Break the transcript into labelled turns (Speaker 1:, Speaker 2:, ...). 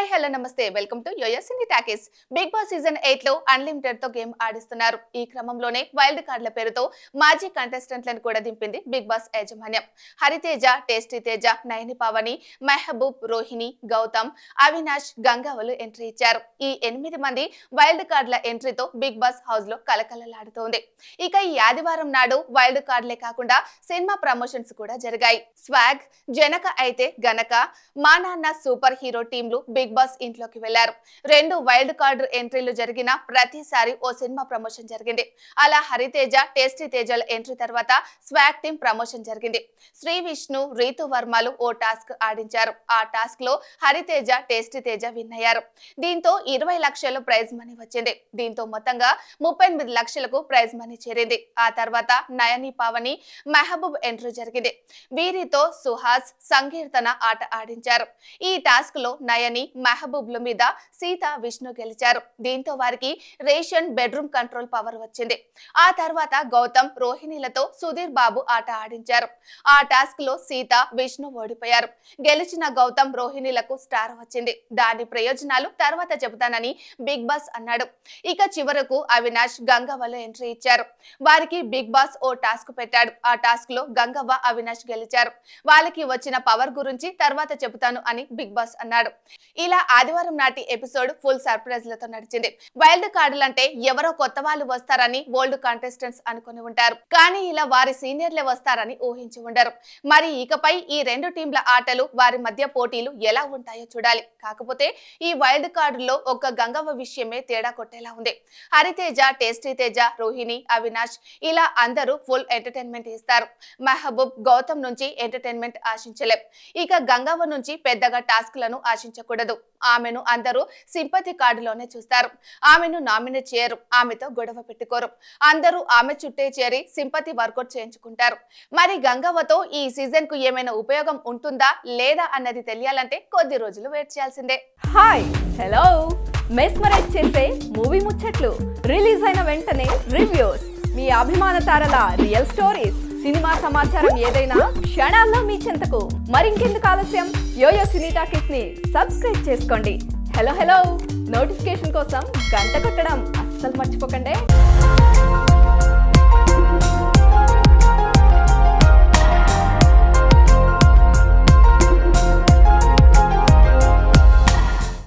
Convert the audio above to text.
Speaker 1: Hi hello namaste welcome to yoyo cine talkies. Big boss season 8 లో unlimited తో game ఆడిస్తున్నారు. ఈ క్రమంలోనే వైల్డ్ కార్డుల పేరుతో మాజీ కంటెస్టెంట్లను కూడా దింపింది బిగ్ బాస్ యాజమాన్యం. హరితేజ, టేస్టీ తేజ, నయని పావని, మెహబూబ్, రోహిణి, గౌతమ్, అవినాష్, గంగావలు ఎంట్రీ ఇచ్చారు. ఈ 8 మంది వైల్డ్ కార్డుల ఎంట్రీతో బిగ్ బాస్ హౌస్ లో కలకలలాడుతోంది. ఇక ఈ ఆదివారం నాడు వైల్డ్ కార్డులే కాకుండా సినిమా ప్రమోషన్స్ కూడా జరిగాయి. స్వాగ్, జనక అయితే గనక, మా నాన్న సూపర్ హీరో టీంలు బిగ్ బాస్ ఇంట్లోకి వెళ్లారు. 2 వైల్డ్ కార్డు ఎంట్రీలు జరిగిన ప్రతిసారి ఓ సినిమా ప్రమోషన్ జరిగింది. అలా హరితేజ, టేస్టీ తేజల ఎంట్రీ తర్వాత స్వాగ్ టీం ప్రమోషన్ జరిగింది. శ్రీ విష్ణు, రీతు వర్మలు ఓ టాస్క్ ఆడించారు. ఆ టాస్క్ లో హరితేజ, టేస్టీ తేజ విన్ అయ్యారు. దీంతో 20 లక్షలు ప్రైజ్ మనీ వచ్చింది. దీంతో మొత్తంగా 38 లక్షలకు ప్రైజ్ మనీ చేరింది. ఆ తర్వాత నయని పావని, మెహబూబ్ ఎంట్రీ జరిగింది. వీరితో సుహాస్, సంకీర్తన ఆట ఆడించారు. ఈ టాస్క్ లో నయని, మెహబూబ్ల మీద సీత, విష్ణు గెలిచారు. దీంతో వారికి రేషన్ బెడ్రూమ్ కంట్రోల్ పవర్ వచ్చింది. ఆ తర్వాత గౌతమ్, రోహిణిలతో సుధీర్ బాబు ఆట ఆడించారు. ఆ టాస్క్ లో సీత, విష్ణు ఓడిపోయారు. గెలిచిన గౌతమ్, రోహిణిలకు స్టార్ వచ్చింది. దాని ప్రయోజనాలు తర్వాత చెబుతానని బిగ్ బాస్ అన్నాడు. ఇక చివరకు అవినాష్, గంగవ్వలు ఎంట్రీ ఇచ్చారు. వారికి బిగ్ బాస్ ఓ టాస్క్ పెట్టాడు. ఆ టాస్క్ లో గంగవ్వ, అవినాష్ గెలిచారు. వాళ్ళకి వచ్చిన పవర్ గురించి తర్వాత చెబుతాను అని బిగ్ బాస్ అన్నాడు. ఇలా ఆదివారం నాటి ఎపిసోడ్ ఫుల్ సర్ప్రైజ్ లతో నడిచింది. వైల్డ్ కార్డులంటే ఎవరో కొత్త వాళ్ళు వస్తారని ఓల్డ్ కంటెస్టెంట్స్ అనుకుని ఉంటారు. కానీ ఇలా వారి సీనియర్లే వస్తారని ఊహించి ఉండరు. మరి ఇకపై ఈ 2 టీంల ఆటలు, వారి మధ్య పోటీలు ఎలా ఉంటాయో చూడాలి. కాకపోతే ఈ వైల్డ్ కార్డులో ఒక్క గంగవ్వ విషయమే తేడా కొట్టేలా ఉంది. హరితేజ, టేస్టీ తేజ, రోహిణి, అవినాష్ ఇలా అందరూ ఫుల్ ఎంటర్టైన్మెంట్ ఇస్తారు. మెహబూబ్, గౌతమ్ నుంచి ఎంటర్టైన్మెంట్ ఆశించలేం. ఇక గంగవ్వ నుంచి పెద్దగా టాస్క్ లను ఆశించకూడదు. ఆమెను అందరూ సింపతి కార్డులోనే చూస్తారు. ఆమెను నామినేట్ చేయరు, ఆమెతో గొడవ పెట్టుకోరు. అందరూ ఆమె చుట్టే చేరి సింపతి వర్కౌట్ చేయించుకుంటారు. మరి గంగవ్వతో ఈ సీజన్ కు ఏమైనా ఉపయోగం ఉంటుందా లేదా అన్నది తెలియాలంటే కొద్ది రోజులు వెయిట్ చేయాల్సిందే.
Speaker 2: హాయ్ హలో, మెస్మరైజ్ చేసే మూవీ ముచ్చట్లు, రిలీజ్ అయిన వెంటనే రివ్యూస్, మీ అభిమాన తారల రియల్ స్టోరీస్, సినిమా సమాచారం ఏదైనా క్షణాల్లో మీ చెంతకు. మరింకెందుకు ఆలస్యం, యోయో సినీ టాకీస్ ని సబ్స్క్రైబ్ చేసుకోండి. హలో నోటిఫికేషన్ కోసం గంట కొట్టడం అస్సలు మర్చిపోకండి.